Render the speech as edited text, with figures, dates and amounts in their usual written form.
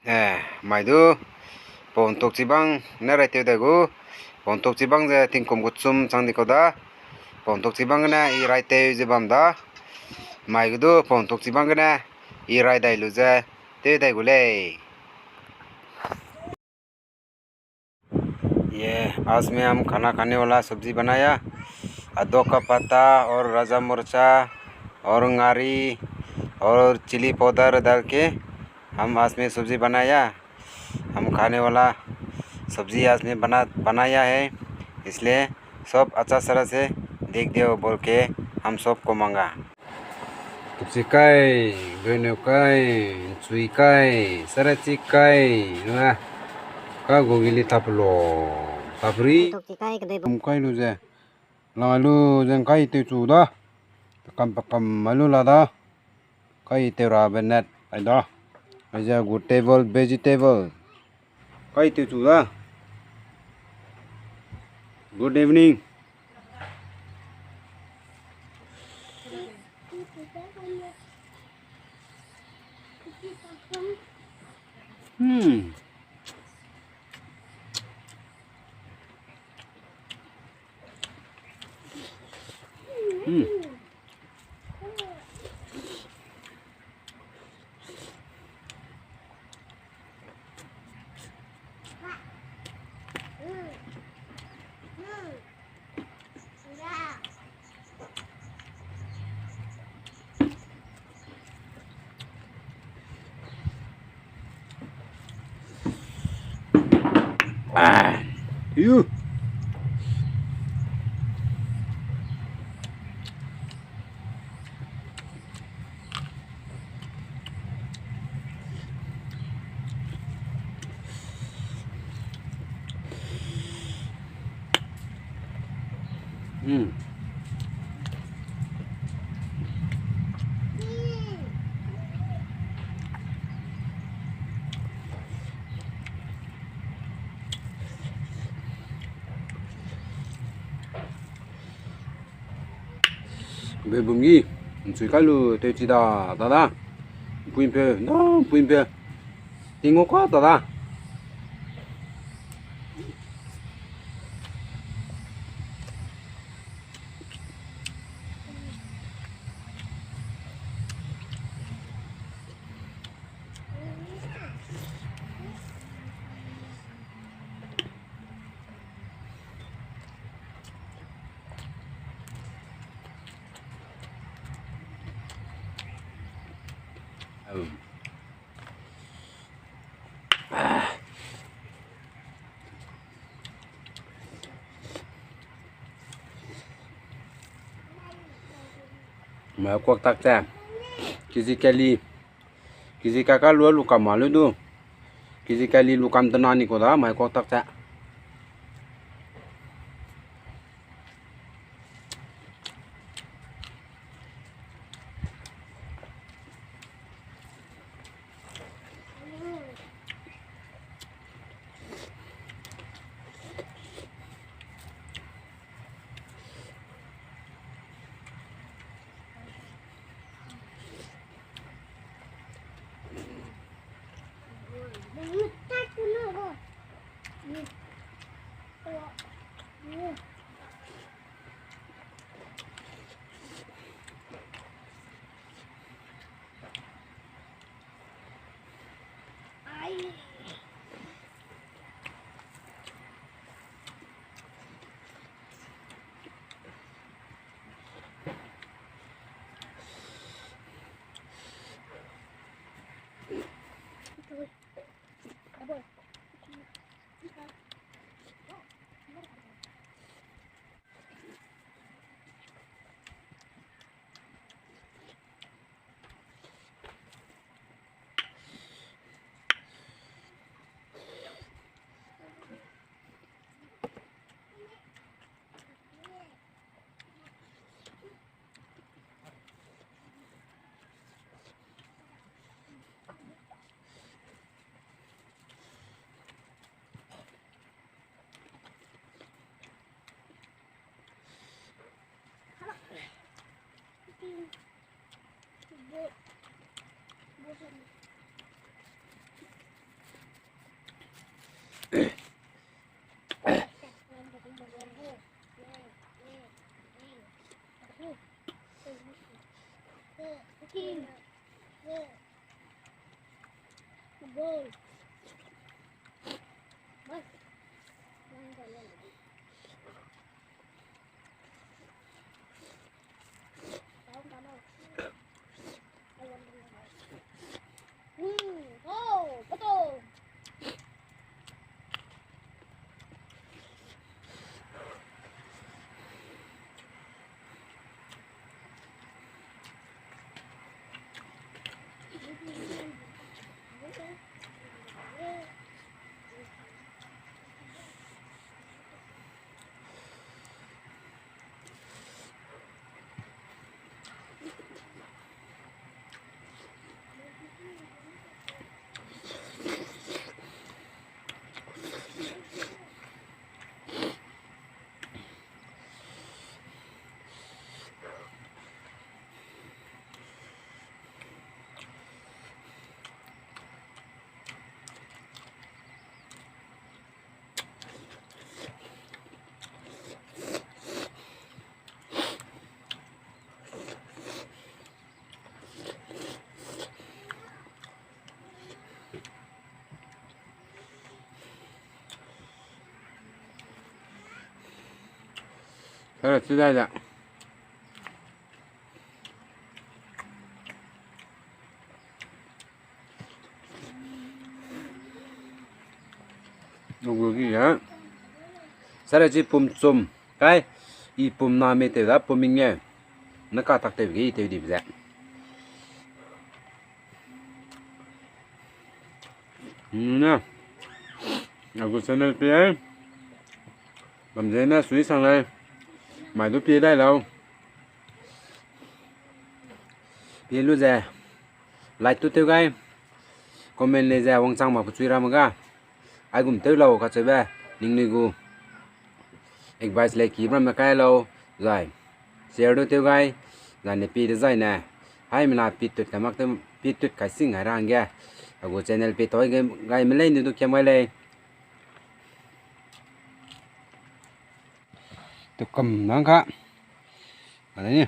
Maidu pontok cibang narai teu dagu pontok cibang je tingkum gutsum sangni koda pontok cibang na i rai teu jibam da maidu pontok cibang na i rai dai lu je teu dai gule ये आज में हम खाना खाने वाला सब्जी बनाया अदरक का पत्ता और राजा मिर्चा और अंगारी और चिली पाउडर डाल के हम आज में सब्जी बनाया। हम खाने वाला सब्जी आज में बनाया है, इसलिए सब अच्छा तरह से देख दियो बोल के हम सबको मांगा। Kupsikai, gonokai, cuikai, saracikai, nah, kau gili taplo, tapri, kai lu je, lalu jeng kai tu sudah, pakam malu lada, kai tera benet, ada, aja good table vegetable, kai tu sudah. Good evening. Hmm. You. Về bùng nghi, suy cái lu tê chỉ da da, buim pe, no buim pe, tiếng ngô quá da. Mà cuộc tạc chả kizi kakak lu luka malu tu kizi kali lukam tenani ko da mai cuộc tạc chả 吃带的。Nunggu ya. Saya chỉ pum chum cái i pum na me te da pum nghe nó cả tắc te cái te đi vậy. Nè. Aku sana pia. Làm gì nó suy sang đây. Mày tôi pia đây đâu. Pia lu ra. Lại tôi tiêu cái. Comment lên ra vòng sang mà phải suy ra mà cả. Ai cũng tới lâu cả chơi về. Nhưng người gu. Advice lại kỹ mà cái lâu rồi. Share đôi tiêu cái. Rồi này pia rồi nè. Hai mình là pia tuyệt cái mắc tới pia tuyệt cái sinh hải ràng kìa. Aku channel pia tối cái mình lên được kiếm cái lên. Tôi cầm nó cả. Ở đây nhỉ.